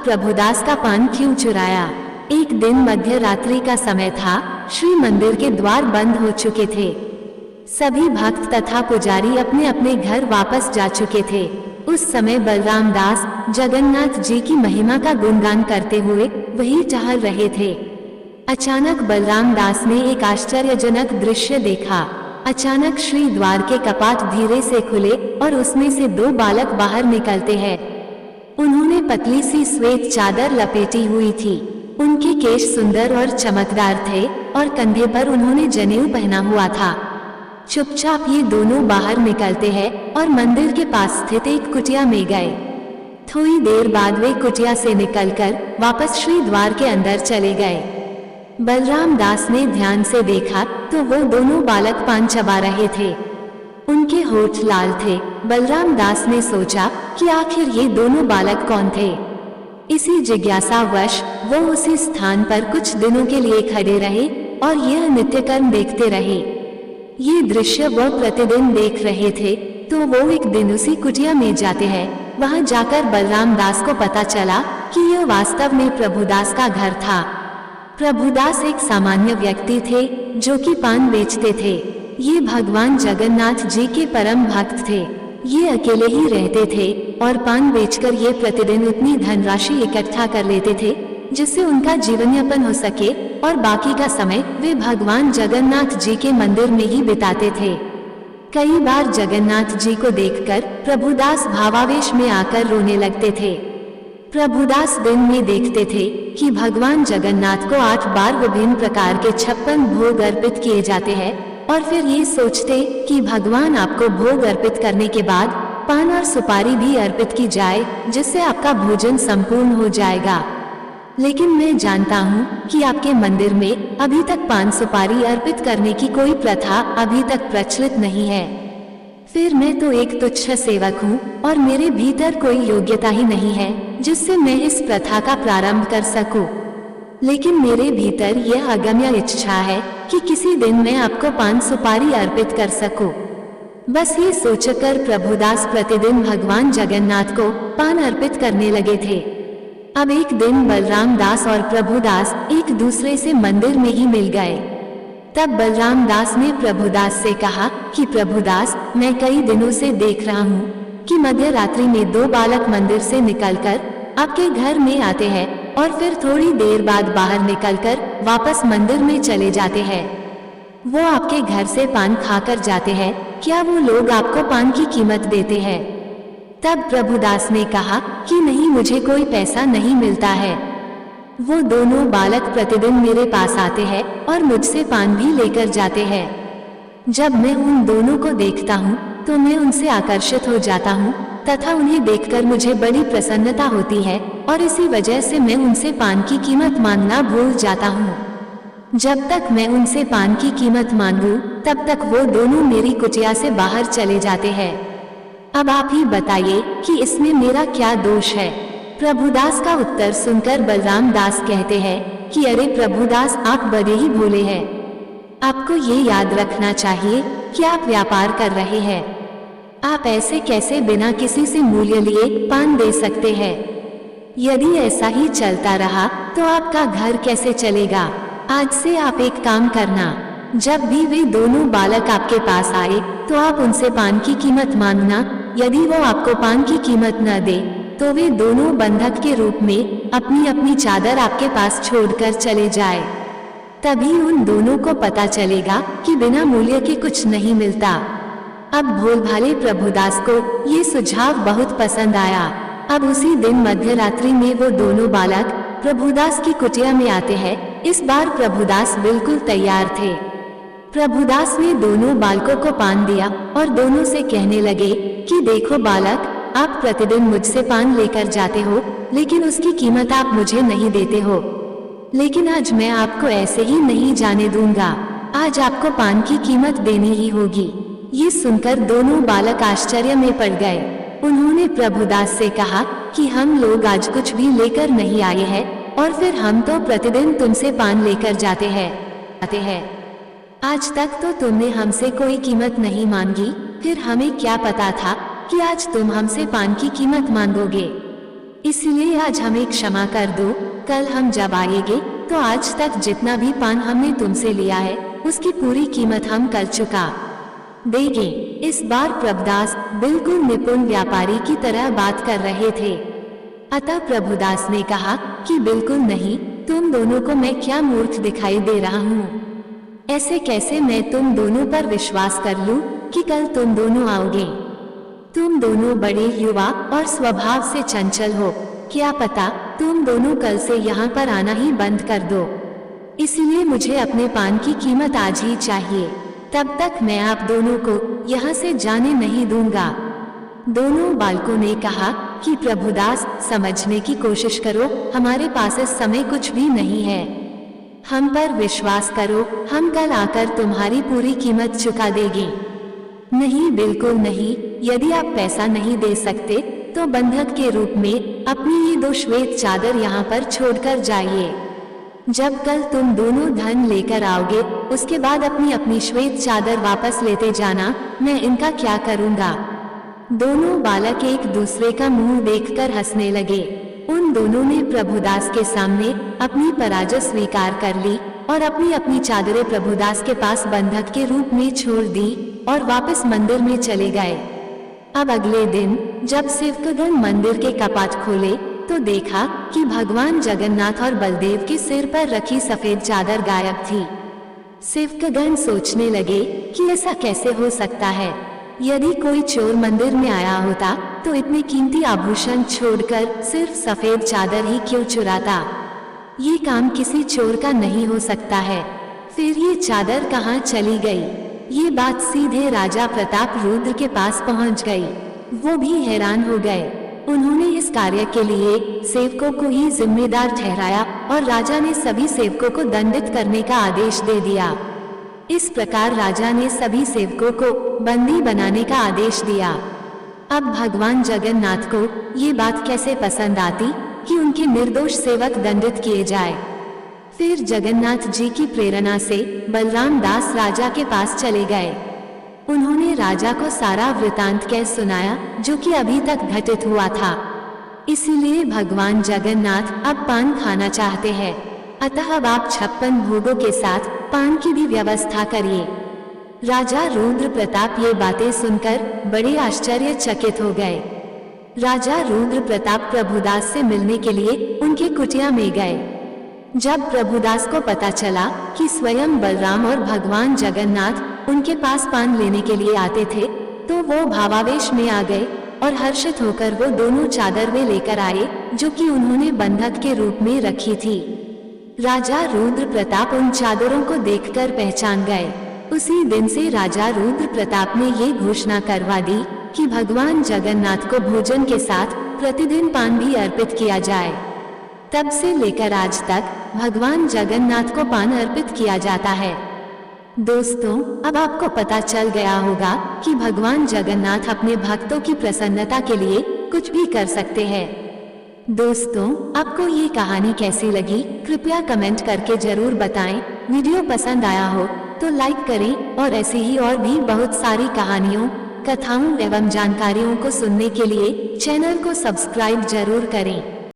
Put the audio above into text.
प्रभुदास का पान क्यों चुराया। एक दिन मध्य रात्रि का समय था। श्री मंदिर के द्वार बंद हो चुके थे। सभी भक्त तथा पुजारी अपने अपने घर वापस जा चुके थे। उस समय बलराम दास जगन्नाथ जी की महिमा का गुणगान करते हुए वहीं टहल रहे थे। अचानक बलराम दास ने एक आश्चर्यजनक दृश्य देखा। अचानक श्री द्वार के कपाट धीरे से खुले और उसमें से दो बालक बाहर निकलते हैं। उन्होंने पतली सी श्वेत चादर लपेटी हुई थी। उनके केश सुंदर और चमकदार थे और कंधे पर उन्होंने जनेऊ पहना हुआ था। चुपचाप ये दोनों बाहर निकलते हैं और मंदिर के पास स्थित एक कुटिया में गए। थोड़ी देर बाद वे कुटिया से निकलकर वापस श्री द्वार के अंदर चले गए। बलराम दास ने ध्यान से देखा तो वो दोनों बालक पान चबा रहे थे। उनके होठ लाल थे। बलराम दास ने सोचा कि आखिर ये दोनों बालक कौन थे। इसी जिज्ञासावश वो उसी स्थान पर कुछ दिनों के लिए खड़े रहे और यह नित्यकर्म देखते रहे। ये दृश्य वो प्रतिदिन देख रहे थे। तो वो एक दिन उसी कुटिया में जाते हैं। वहां जाकर बलराम दास को पता चला कि यह वास्तव में प्रभुदास का घर था। प्रभुदास एक सामान्य व्यक्ति थे जो कि पान बेचते थे। ये भगवान जगन्नाथ जी के परम भक्त थे। ये अकेले ही रहते थे और पान बेचकर ये प्रतिदिन उतनी धनराशि इकट्ठा कर लेते थे जिससे उनका जीवन यापन हो सके और बाकी का समय वे भगवान जगन्नाथ जी के मंदिर में ही बिताते थे। कई बार जगन्नाथ जी को देखकर प्रभुदास भावावेश में आकर रोने लगते थे। प्रभुदास दिन में देखते थे कि भगवान जगन्नाथ को 8 बार विभिन्न प्रकार के 56 भोग अर्पित किए जाते हैं और फिर ये सोचते कि भगवान आपको भोग अर्पित करने के बाद पान और सुपारी भी अर्पित की जाए जिससे आपका भोजन संपूर्ण हो जाएगा। लेकिन मैं जानता हूँ कि आपके मंदिर में अभी तक पान सुपारी अर्पित करने की कोई प्रथा अभी तक प्रचलित नहीं है। फिर मैं तो एक तुच्छ सेवक हूँ और मेरे भीतर कोई योग्यता ही नहीं है जिससे मैं इस प्रथा का प्रारंभ कर सकूं। लेकिन मेरे भीतर यह अगम्य इच्छा है कि किसी दिन मैं आपको पान सुपारी अर्पित कर सकूं। बस ये सोचकर प्रभुदास प्रतिदिन भगवान जगन्नाथ को पान अर्पित करने लगे थे। अब एक दिन बलराम दास और प्रभुदास एक दूसरे से मंदिर में ही मिल गए। तब बलराम दास ने प्रभुदास से कहा कि प्रभुदास, मैं कई दिनों से देख रहा हूँ कि मध्य रात्रि में 2 बालक मंदिर से निकलकर आपके घर में आते हैं और फिर थोड़ी देर बाद बाहर निकलकर वापस मंदिर में चले जाते हैं। वो आपके घर से पान खाकर जाते हैं। क्या वो लोग आपको पान की कीमत देते हैं? तब प्रभुदास ने कहा कि नहीं, मुझे कोई पैसा नहीं मिलता है। वो दोनों बालक प्रतिदिन मेरे पास आते हैं और मुझसे पान भी लेकर जाते हैं। जब मैं उन दोनों को देखता हूँ तो मैं उनसे आकर्षित हो जाता हूँ तथा उन्हें देखकर मुझे बड़ी प्रसन्नता होती है और इसी वजह से मैं उनसे पान की कीमत मांगना भूल जाता हूँ। जब तक मैं उनसे पान की कीमत मांगूं, तब तक वो दोनों मेरी कुटिया से बाहर चले जाते हैं। अब आप ही बताइए कि इसमें मेरा क्या दोष है? प्रभुदास का उत्तर सुनकर बलराम दास कहते हैं कि अरे प्रभुदास, आप बड़े ही भोले हैं। आपको ये याद रखना चाहिए कि आप व्यापार कर रहे हैं। आप ऐसे कैसे बिना किसी से मूल्य लिए पान दे सकते हैं? यदि ऐसा ही चलता रहा तो आपका घर कैसे चलेगा? आज से आप एक काम करना, जब भी वे दोनों बालक आपके पास आए तो आप उनसे पान की कीमत मांगना। यदि वो आपको पान की कीमत न दे तो वे दोनों बंधक के रूप में अपनी अपनी चादर आपके पास छोड़कर चले जाए। तभी उन दोनों को पता चलेगा कि बिना मूल्य के कुछ नहीं मिलता। अब भोलभाले प्रभुदास को ये सुझाव बहुत पसंद आया। अब उसी दिन मध्य रात्रि में वो दोनों बालक प्रभुदास की कुटिया में आते हैं। इस बार प्रभुदास बिल्कुल तैयार थे। प्रभुदास ने दोनों बालकों को पान दिया और दोनों से कहने लगे कि देखो बालक, आप प्रतिदिन मुझसे पान लेकर जाते हो लेकिन उसकी कीमत आप मुझे नहीं देते हो। लेकिन आज मैं आपको ऐसे ही नहीं जाने दूंगा। आज आपको पान की कीमत देनी ही होगी। ये सुनकर दोनों बालक आश्चर्य में पड़ गए। उन्होंने प्रभुदास से कहा कि हम लोग आज कुछ भी लेकर नहीं आए हैं और फिर हम तो प्रतिदिन तुमसे पान लेकर जाते हैं। आज तक तो तुमने हमसे कोई कीमत नहीं मांगी, फिर हमें क्या पता था कि आज तुम हमसे पान की कीमत मांगोगे। इसलिए आज हमें क्षमा कर दो। कल हम जब आएंगे तो आज तक जितना भी पान हमने तुमसे लिया है उसकी पूरी कीमत हम कर चुका देंगे। इस बार प्रभुदास बिल्कुल निपुण व्यापारी की तरह बात कर रहे थे। अतः प्रभुदास ने कहा कि बिल्कुल नहीं, तुम दोनों को मैं क्या मूर्ख दिखाई दे रहा हूँ? ऐसे कैसे मैं तुम दोनों पर विश्वास कर लूं कि कल तुम दोनों आओगे? तुम दोनों बड़े युवा और स्वभाव से चंचल हो, क्या पता तुम दोनों कल से यहाँ पर आना ही बंद कर दो। इसलिए मुझे अपने पान की कीमत आज ही चाहिए, तब तक मैं आप दोनों को यहाँ से जाने नहीं दूंगा। दोनों बालकों ने कहा कि प्रभुदास समझने की कोशिश करो, हमारे पास इस समय कुछ भी नहीं है, हम पर विश्वास करो, हम कल आकर तुम्हारी पूरी कीमत चुका देंगे। नहीं, बिल्कुल नहीं, यदि आप पैसा नहीं दे सकते तो बंधक के रूप में अपनी ये 2 श्वेत चादर यहाँ पर छोड़कर जाइए। जब कल तुम दोनों धन लेकर आओगे उसके बाद अपनी अपनी श्वेत चादर वापस लेते जाना, मैं इनका क्या करूँगा? दोनों बालक एक दूसरे का मुंह देखकर हंसने लगे। उन दोनों ने प्रभुदास के सामने अपनी पराजय स्वीकार कर ली और अपनी अपनी चादरें प्रभुदास के पास बंधक के रूप में छोड़ दी और वापस मंदिर में चले गए। अब अगले दिन जब सेवकगण मंदिर के कपाट खोले तो देखा कि भगवान जगन्नाथ और बलदेव के सिर पर रखी सफेद चादर गायब थी। सेवकगण सोचने लगे कि ऐसा कैसे हो सकता है? यदि कोई चोर मंदिर में आया होता तो इतने कीमती आभूषण छोड़कर सिर्फ सफेद चादर ही क्यों चुराता? ये काम किसी चोर का नहीं हो सकता है। फिर ये चादर कहाँ चली गई? ये बात सीधे राजा प्रताप रुद्र के पास पहुँच गई। वो भी हैरान हो गए। उन्होंने इस कार्य के लिए सेवकों को ही जिम्मेदार ठहराया और राजा ने सभी सेवकों को दंडित करने का आदेश दे दिया। इस प्रकार राजा ने सभी सेवकों को बंदी बनाने का आदेश दिया। अब भगवान जगन्नाथ को ये बात कैसे पसंद आती कि उनके निर्दोष सेवक दंडित किए जाए। फिर जगन्नाथ जी की प्रेरणा से बलराम दास राजा के पास चले गए। उन्होंने राजा को सारा वृतांत कह सुनाया जो कि अभी तक घटित हुआ था। इसीलिए भगवान जगन्नाथ अब पान खाना चाहते हैं, अतः अब आप 56 भोगों के साथ पान की भी व्यवस्था करिए। राजा रुद्र प्रताप ये बातें सुनकर बड़े आश्चर्यचकित हो गए। राजा रुद्र प्रताप प्रभुदास से मिलने के लिए उनकी कुटिया में गए। जब प्रभुदास को पता चला कि स्वयं बलराम और भगवान जगन्नाथ उनके पास पान लेने के लिए आते थे तो वो भावावेश में आ गए और हर्षित होकर वो दोनों चादर वे लेकर आए जो कि उन्होंने बंधक के रूप में रखी थी। राजा रुद्र प्रताप उन चादरों को देखकर पहचान गए। उसी दिन से राजा रुद्र प्रताप ने ये घोषणा करवा दी कि भगवान जगन्नाथ को भोजन के साथ प्रतिदिन पान भी अर्पित किया जाए। तब से लेकर आज तक भगवान जगन्नाथ को पान अर्पित किया जाता है। दोस्तों, अब आपको पता चल गया होगा कि भगवान जगन्नाथ अपने भक्तों की प्रसन्नता के लिए कुछ भी कर सकते हैं। दोस्तों, आपको ये कहानी कैसी लगी कृपया कमेंट करके जरूर बताएं। वीडियो पसंद आया हो तो लाइक करें और ऐसी ही और भी बहुत सारी कहानियों, कथाओं एवं जानकारियों को सुनने के लिए चैनल को सब्सक्राइब जरूर करें।